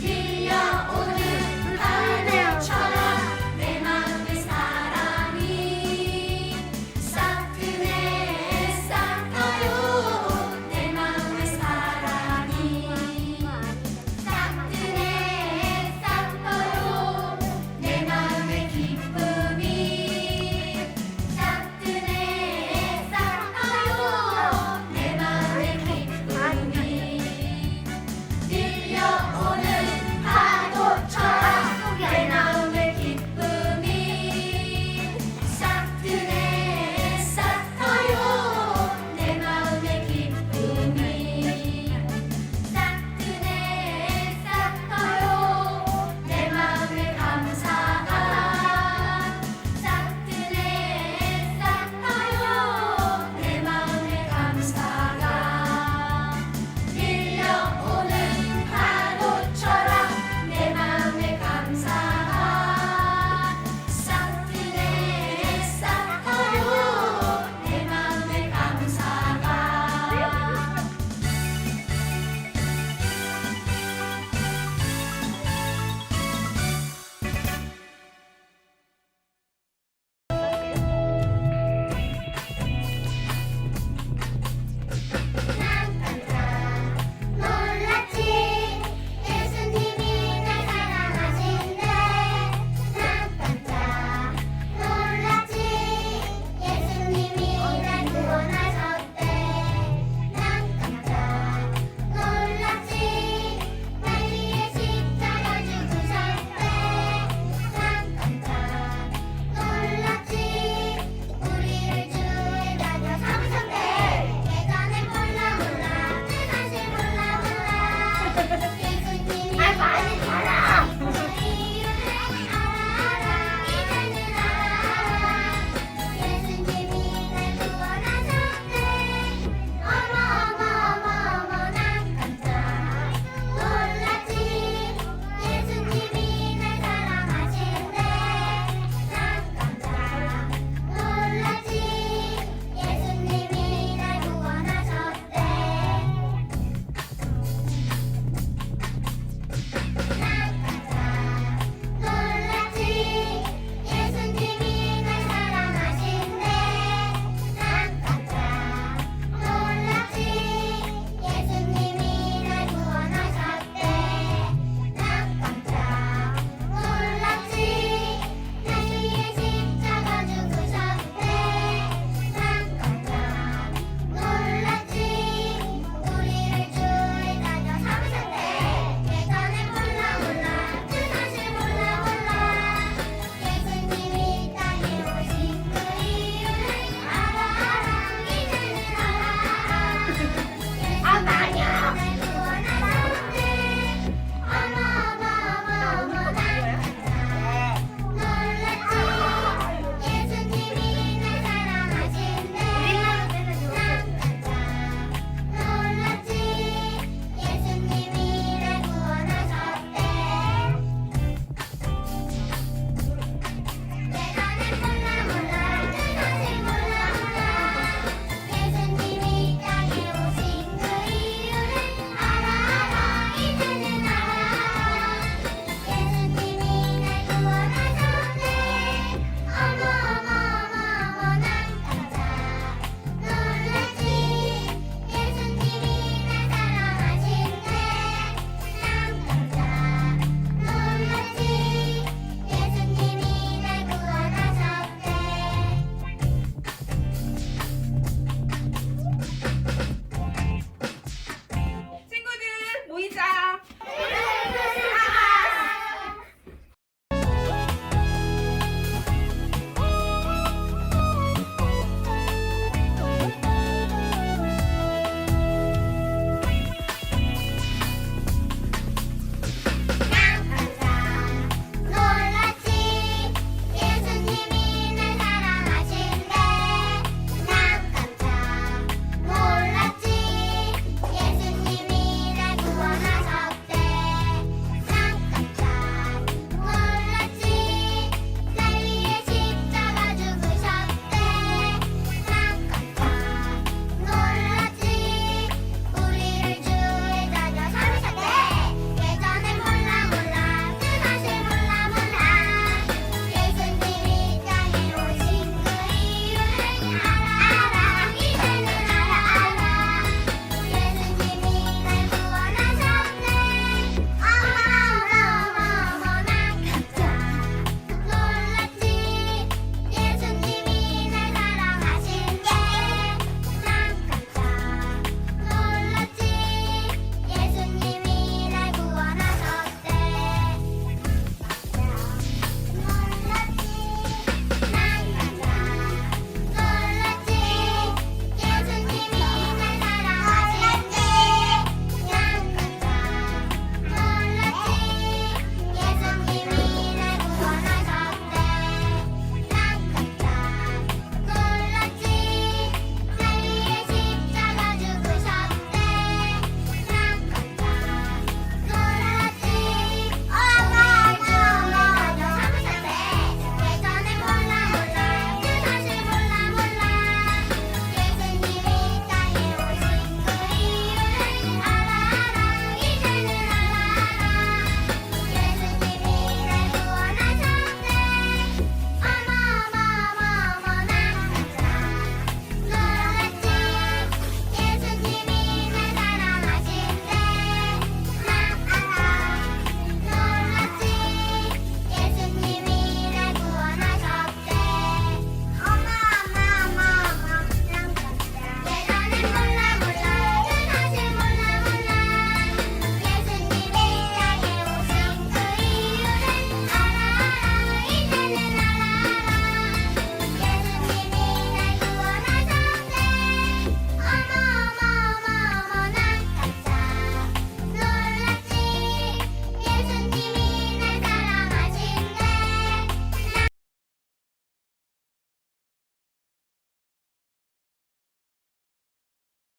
들려오는 파도처럼 내 마음의 사랑이 싹트네 싹터요 내 마음의 사랑이 싹트네 싹터요 내 마음의 기쁨이 싹트네 싹터요 내 마음의 기쁨이 들려오는 파도처럼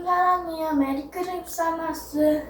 사랑해요. 메리 크리스마스.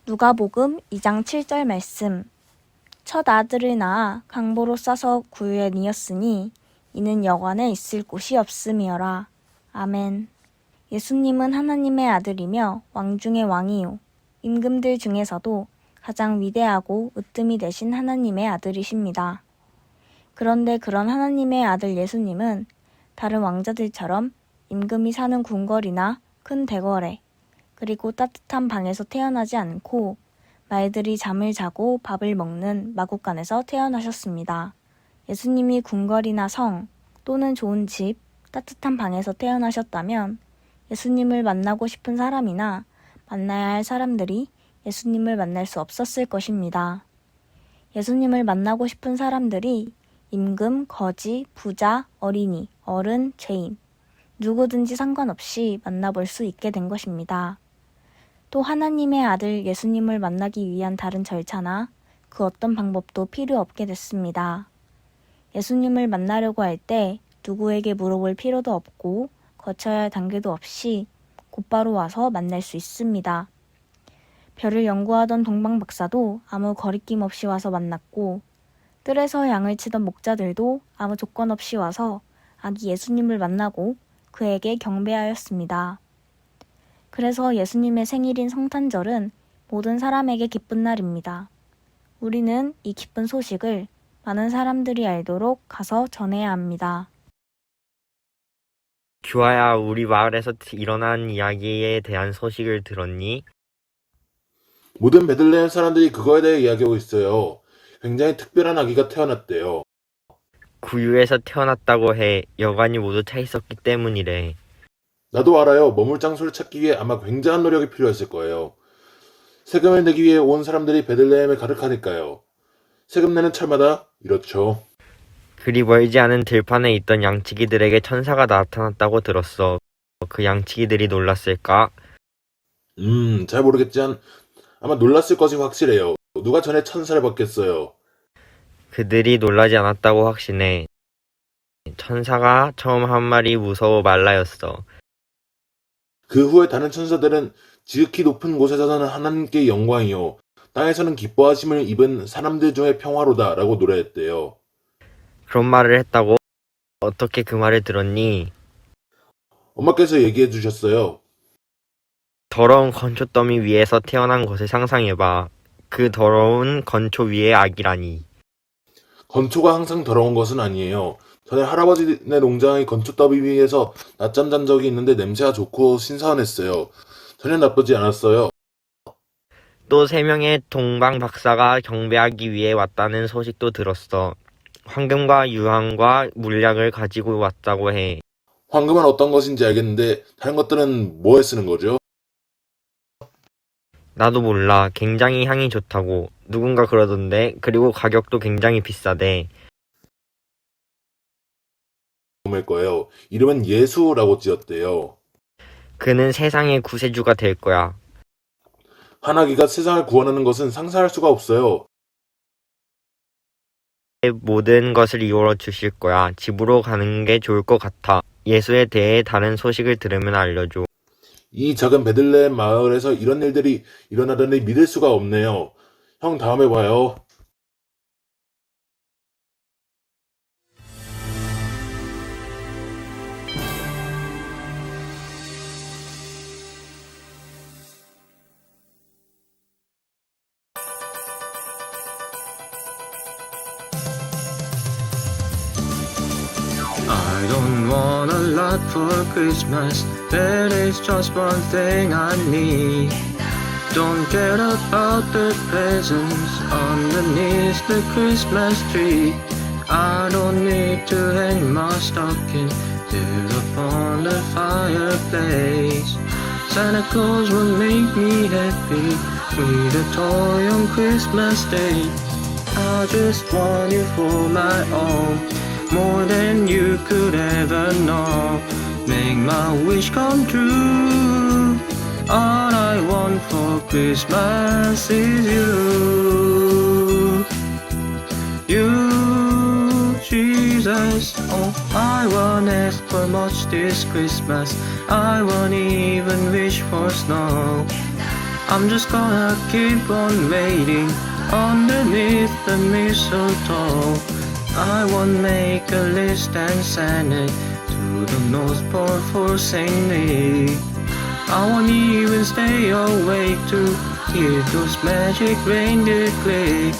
누가복음 2장 7절 말씀. 첫 아들을 낳아 강보로 싸서 구유에 뉘었으니 이는 여관에 있을 곳이 없음이어라. 아멘. 예수님은 하나님의 아들이며 왕 중의 왕이요 임금들 중에서도 가장 위대하고 으뜸이 되신 하나님의 아들이십니다. 그런데 그런 하나님의 아들 예수님은 다른 왕자들처럼 임금이 사는 궁궐이나 큰 대궐에 그리고 따뜻한 방에서 태어나지 않고 말들이 잠을 자고 밥을 먹는 마구간에서 태어나셨습니다. 예수님이 궁궐이나 성 또는 좋은 집, 따뜻한 방에서 태어나셨다면 예수님을 만나고 싶은 사람이나 만나야 할 사람들이 예수님을 만날 수 없었을 것입니다. 예수님을 만나고 싶은 사람들이 임금, 거지, 부자, 어린이, 어른, 죄인 누구든지 상관없이 만나볼 수 있게 된 것입니다. 또 하나님의 아들 예수님을 만나기 위한 다른 절차나 그 어떤 방법도 필요 없게 됐습니다. 예수님을 만나려고 할 때 누구에게 물어볼 필요도 없고 거쳐야 할 단계도 없이 곧바로 와서 만날 수 있습니다. 별을 연구하던 동방 박사도 아무 거리낌 없이 와서 만났고 뜰에서 양을 치던 목자들도 아무 조건 없이 와서 아기 예수님을 만나고 그에게 경배하였습니다. 그래서 예수님의 생일인 성탄절은 모든 사람에게 기쁜 날입니다. 우리는 이 기쁜 소식을 많은 사람들이 알도록 가서 전해야 합니다. 규아야, 우리 마을에서 일어난 이야기에 대한 소식을 들었니? 모든 베들레헴 사람들이 그거에 대해 이야기하고 있어요. 굉장히 특별한 아기가 태어났대요. 구유에서 태어났다고 해. 여관이 모두 차 있었기 때문이래. 나도 알아요. 머물 장소를 찾기 위해 아마 굉장한 노력이 필요했을 거예요. 세금을 내기 위해 온 사람들이 베들레헴에 가득하니까요. 세금 내는 철마다 이렇죠. 그리 멀지 않은 들판에 있던 양치기들에게 천사가 나타났다고 들었어. 그 양치기들이 놀랐을까? 잘 모르겠지만 아마 놀랐을 것이 확실해요. 누가 전에 천사를 봤겠어요. 그들이 놀라지 않았다고 확신해. 천사가 처음 한 말이 무서워 말라였어. 그 후에 다른 천사들은 지극히 높은 곳에서는 하나님께 영광이요 땅에서는 기뻐하심을 입은 사람들 중에 평화로다 라고 노래했대요. 그런 말을 했다고? 어떻게 그 말을 들었니? 엄마께서 얘기해 주셨어요. 더러운 건초 더미 위에서 태어난 것을 상상해봐. 그 더러운 건초 위에 아기라니. 건초가 항상 더러운 것은 아니에요. 전에 할아버지네 농장의 건초 더미 위에서 낮잠 잔 적이 있는데 냄새가 좋고 신선했어요. 전혀 나쁘지 않았어요. 또 3명의 동방 박사가 경배하기 위해 왔다는 소식도 들었어. 황금과 유황과 물약을 가지고 왔다고 해. 황금은 어떤 것인지 알겠는데 다른 것들은 뭐에 쓰는 거죠? 나도 몰라. 굉장히 향이 좋다고. 누군가 그러던데. 그리고 가격도 굉장히 비싸대. 일 거예요. 이름은 예수라고 지었대요. 그는 세상의 구세주가 될 거야. 환하기가 세상을 구원하는 것은 상상할 수가 없어요. 모든 것을 이루어 주실 거야. 집으로 가는 게 좋을 것 같아. 예수에 대해 다른 소식을 들으면 알려줘. 이 작은 베들레헴 마을에서 이런 일들이 일어나다니 믿을 수가 없네요. 형 다음에 봐요. I don't want a lot for Christmas. There is just one thing I need. Don't care about the presents underneath the Christmas tree. I don't need to hang my stocking there upon the fireplace. Santa Claus will make me happy with a toy on Christmas Day. I just want you for my own, more than you could ever know. Make my wish come true. All I want for Christmas is you. You, Jesus. Oh, I won't ask for much this Christmas. I won't even wish for snow. I'm just gonna keep on waiting underneath the mistletoe. I won't make a list and send it to the North Pole for St. Nick. I won't even stay awake to hear those magic reindeer click.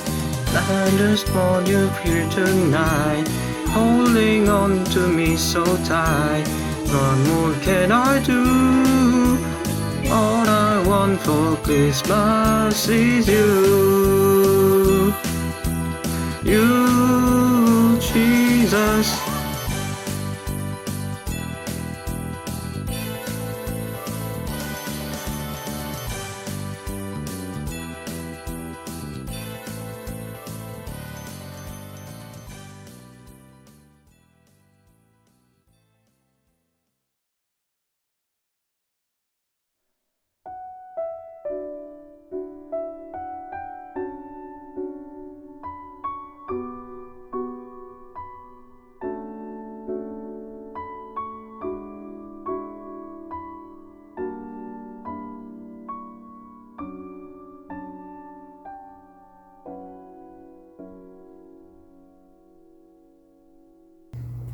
I just want you here tonight, holding on to me so tight. What more can I do? All I want for Christmas is you. You, Jesus.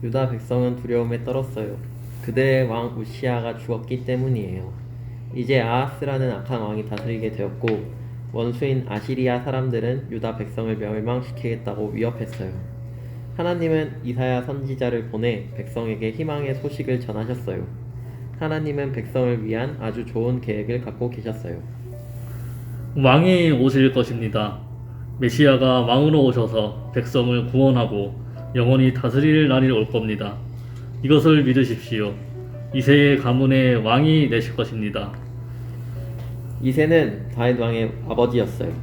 유다 백성은 두려움에 떨었어요. 그들의 왕 우시아가 죽었기 때문이에요. 이제 아하스라는 악한 왕이 다스리게 되었고 원수인 아시리아 사람들은 유다 백성을 멸망시키겠다고 위협했어요. 하나님은 이사야 선지자를 보내 백성에게 희망의 소식을 전하셨어요. 하나님은 백성을 위한 아주 좋은 계획을 갖고 계셨어요. 왕이 오실 것입니다. 메시아가 왕으로 오셔서 백성을 구원하고 영원히 다스릴 날이 올 겁니다. 이것을 믿으십시오. 이새의 가문의 왕이 되실 것입니다. 이새는 다윗 왕의 아버지였어요.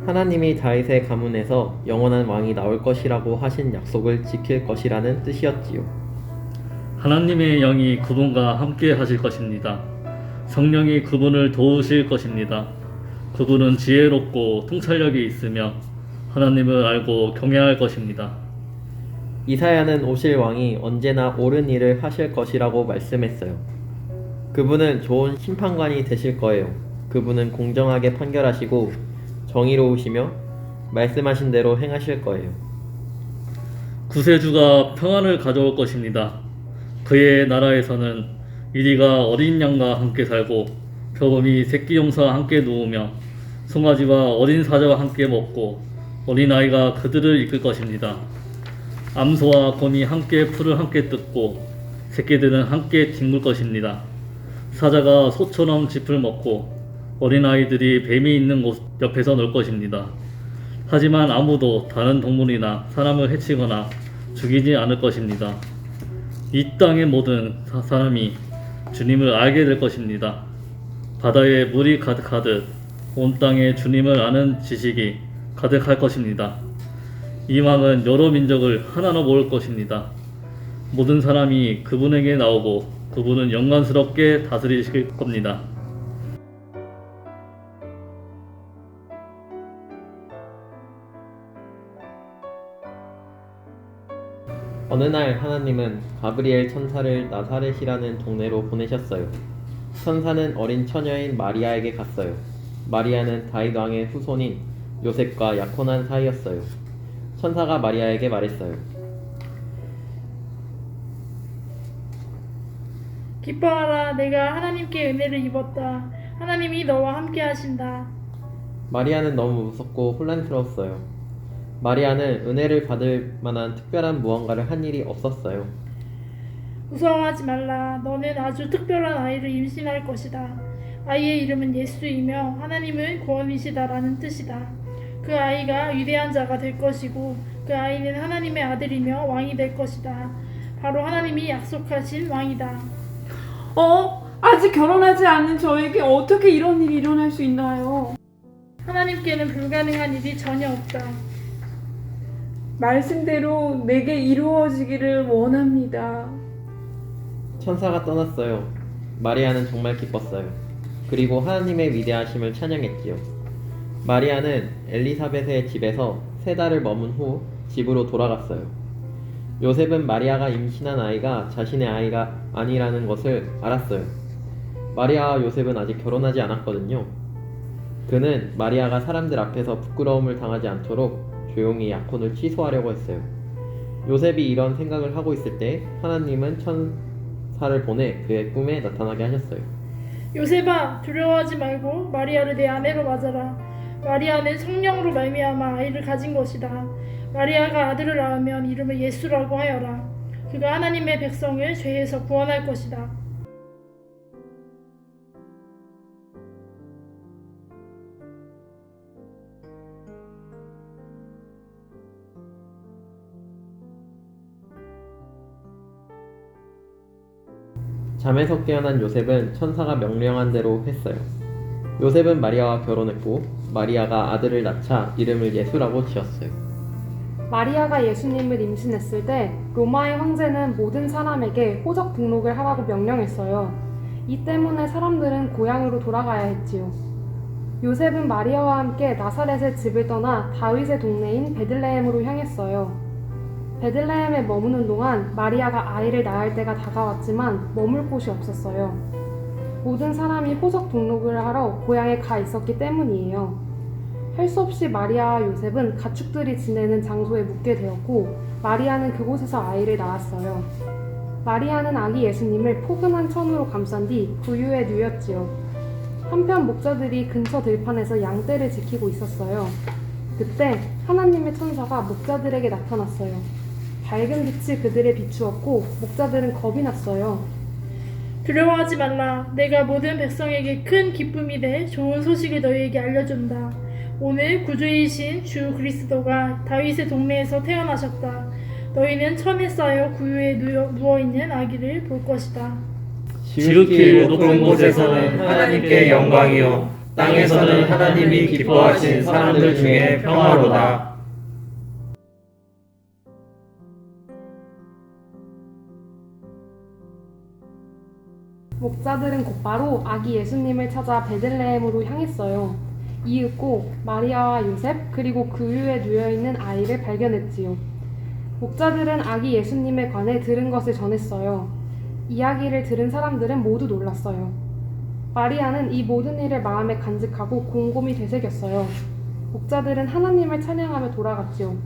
하나님이 다윗의 가문에서 영원한 왕이 나올 것이라고 하신 약속을 지킬 것이라는 뜻이었지요. 하나님의 영이 그분과 함께 하실 것입니다. 성령이 그분을 도우실 것입니다. 그분은 지혜롭고 통찰력이 있으며 하나님을 알고 경외할 것입니다. 이사야는 오실 왕이 언제나 옳은 일을 하실 것이라고 말씀했어요. 그분은 좋은 심판관이 되실 거예요. 그분은 공정하게 판결하시고 정의로우시며 말씀하신 대로 행하실 거예요. 구세주가 평안을 가져올 것입니다. 그의 나라에서는 이리가 어린 양과 함께 살고 표범이 새끼 용사와 함께 누우며 송아지와 어린 사자와 함께 먹고 어린아이가 그들을 이끌 것입니다. 암소와 곰이 함께 풀을 함께 뜯고 새끼들은 함께 뒹굴 것입니다. 사자가 소처럼 짚을 먹고 어린아이들이 뱀이 있는 곳 옆에서 놀 것입니다. 하지만 아무도 다른 동물이나 사람을 해치거나 죽이지 않을 것입니다. 이 땅의 모든 사람이 주님을 알게 될 것입니다. 바다에 물이 가득하듯 온 땅에 주님을 아는 지식이 가득할 것입니다. 이 왕은 여러 민족을 하나로 모을 것입니다. 모든 사람이 그분에게 나오고 그분은 영광스럽게 다스리실 겁니다. 어느 날 하나님은 가브리엘 천사를 나사렛이라는 동네로 보내셨어요. 천사는 어린 처녀인 마리아에게 갔어요. 마리아는 다윗 왕의 후손인 요셉과 약혼한 사이였어요. 천사가 마리아에게 말했어요. 기뻐하라, 내가 하나님께 은혜를 입었다. 하나님이 너와 함께 하신다. 마리아는 너무 무섭고 혼란스러웠어요. 마리아는 은혜를 받을 만한 특별한 무언가를 한 일이 없었어요. 무서워하지 말라. 너는 아주 특별한 아이를 임신할 것이다. 아이의 이름은 예수이며 하나님은 구원이시다라는 뜻이다. 그 아이가 위대한 자가 될 것이고 그 아이는 하나님의 아들이며 왕이 될 것이다. 바로 하나님이 약속하신 왕이다. 아직 결혼하지 않은 저에게 어떻게 이런 일이 일어날 수 있나요? 하나님께는 불가능한 일이 전혀 없다. 말씀대로 내게 이루어지기를 원합니다. 천사가 떠났어요. 마리아는 정말 기뻤어요. 그리고 하나님의 위대하심을 찬양했지요. 마리아는 엘리사벳의 집에서 3달을 머문 후 집으로 돌아갔어요. 요셉은 마리아가 임신한 아이가 자신의 아이가 아니라는 것을 알았어요. 마리아와 요셉은 아직 결혼하지 않았거든요. 그는 마리아가 사람들 앞에서 부끄러움을 당하지 않도록 조용히 약혼을 취소하려고 했어요. 요셉이 이런 생각을 하고 있을 때 하나님은 천사를 보내 그의 꿈에 나타나게 하셨어요. 요셉아, 두려워하지 말고 마리아를 내 아내로 맞아라. 마리아는 성령으로 말미암아 아이를 가진 것이다. 마리아가 아들을 낳으면 이름을 예수라고 하여라. 그가 하나님의 백성을 죄에서 구원할 것이다. 잠에서 깨어난 요셉은 천사가 명령한 대로 했어요. 요셉은 마리아와 결혼했고 마리아가 아들을 낳자 이름을 예수라고 지었어요. 마리아가 예수님을 임신했을 때 로마의 황제는 모든 사람에게 호적 등록을 하라고 명령했어요. 이 때문에 사람들은 고향으로 돌아가야 했지요. 요셉은 마리아와 함께 나사렛의 집을 떠나 다윗의 동네인 베들레헴으로 향했어요. 베들레헴에 머무는 동안 마리아가 아이를 낳을 때가 다가왔지만 머물 곳이 없었어요. 모든 사람이 호적 등록을 하러 고향에 가 있었기 때문이에요. 할 수 없이 마리아와 요셉은 가축들이 지내는 장소에 묵게 되었고 마리아는 그곳에서 아이를 낳았어요. 마리아는 아기 예수님을 포근한 천으로 감싼 뒤 구유에 누였지요. 한편 목자들이 근처 들판에서 양떼를 지키고 있었어요. 그때 하나님의 천사가 목자들에게 나타났어요. 밝은 빛이 그들을 비추었고 목자들은 겁이 났어요. 두려워하지 말라. 내가 모든 백성에게 큰 기쁨이 돼 좋은 소식을 너희에게 알려준다. 오늘 구주이신 주 그리스도가 다윗의 동네에서 태어나셨다. 너희는 천에 쌓여 구유에 누워있는 아기를 볼 것이다. 지극히 높은 곳에서는 하나님께 영광이요 땅에서는 하나님이 기뻐하신 사람들 중에 평화로다. 목자들은 곧바로 아기 예수님을 찾아 베들레헴으로 향했어요. 이윽고 마리아와 요셉 그리고 그 위에 누워있는 아이를 발견했지요. 목자들은 아기 예수님에 관해 들은 것을 전했어요. 이야기를 들은 사람들은 모두 놀랐어요. 마리아는 이 모든 일을 마음에 간직하고 곰곰이 되새겼어요. 목자들은 하나님을 찬양하며 돌아갔지요.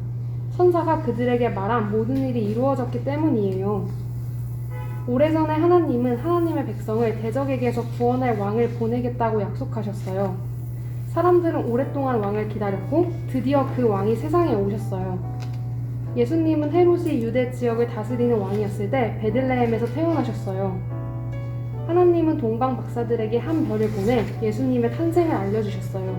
천사가 그들에게 말한 모든 일이 이루어졌기 때문이에요. 오래전에 하나님은 하나님의 백성을 대적에게서 구원할 왕을 보내겠다고 약속하셨어요. 사람들은 오랫동안 왕을 기다렸고 드디어 그 왕이 세상에 오셨어요. 예수님은 헤롯이 유대 지역을 다스리는 왕이었을 때 베들레헴에서 태어나셨어요. 하나님은 동방 박사들에게 한 별을 보내 예수님의 탄생을 알려주셨어요.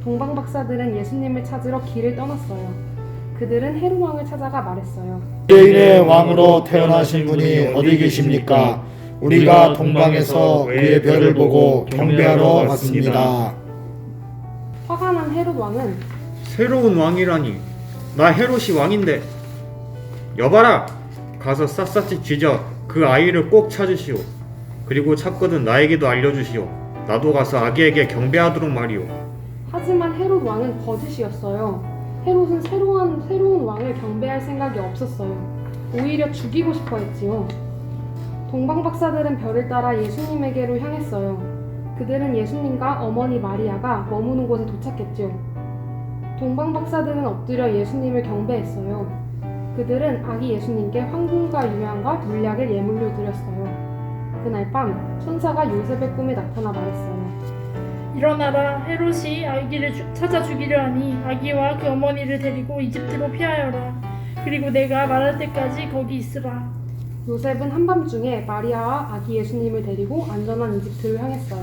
동방 박사들은 예수님을 찾으러 길을 떠났어요. 그들은 헤롯 왕을 찾아가 말했어요. 유대인의 왕으로 태어나신 분이 어디 계십니까? 우리가 동방에서 그의 별을 보고 경배하러 왔습니다. 화가 난 헤롯 왕은 새로운 왕이라니, 나 헤롯이 왕인데. 여봐라, 가서 샅샅이 뒤져 그 아이를 꼭 찾으시오. 그리고 찾거든 나에게도 알려주시오. 나도 가서 아기에게 경배하도록 말이오. 하지만 헤롯 왕은 거짓이었어요. 헤롯은 새로운 왕을 경배할 생각이 없었어요. 오히려 죽이고 싶어 했지요. 동방 박사들은 별을 따라 예수님에게로 향했어요. 그들은 예수님과 어머니 마리아가 머무는 곳에 도착했지요. 동방 박사들은 엎드려 예수님을 경배했어요. 그들은 아기 예수님께 황금과 유향과 물약을 예물로 드렸어요. 그날 밤 천사가 요셉의 꿈에 나타나 말했어요. 일어나라. 헤롯이 아기를 찾아 죽이려 하니 아기와 그 어머니를 데리고 이집트로 피하여라. 그리고 내가 말할 때까지 거기 있으라. 요셉은 한밤중에 마리아와 아기 예수님을 데리고 안전한 이집트로 향했어요.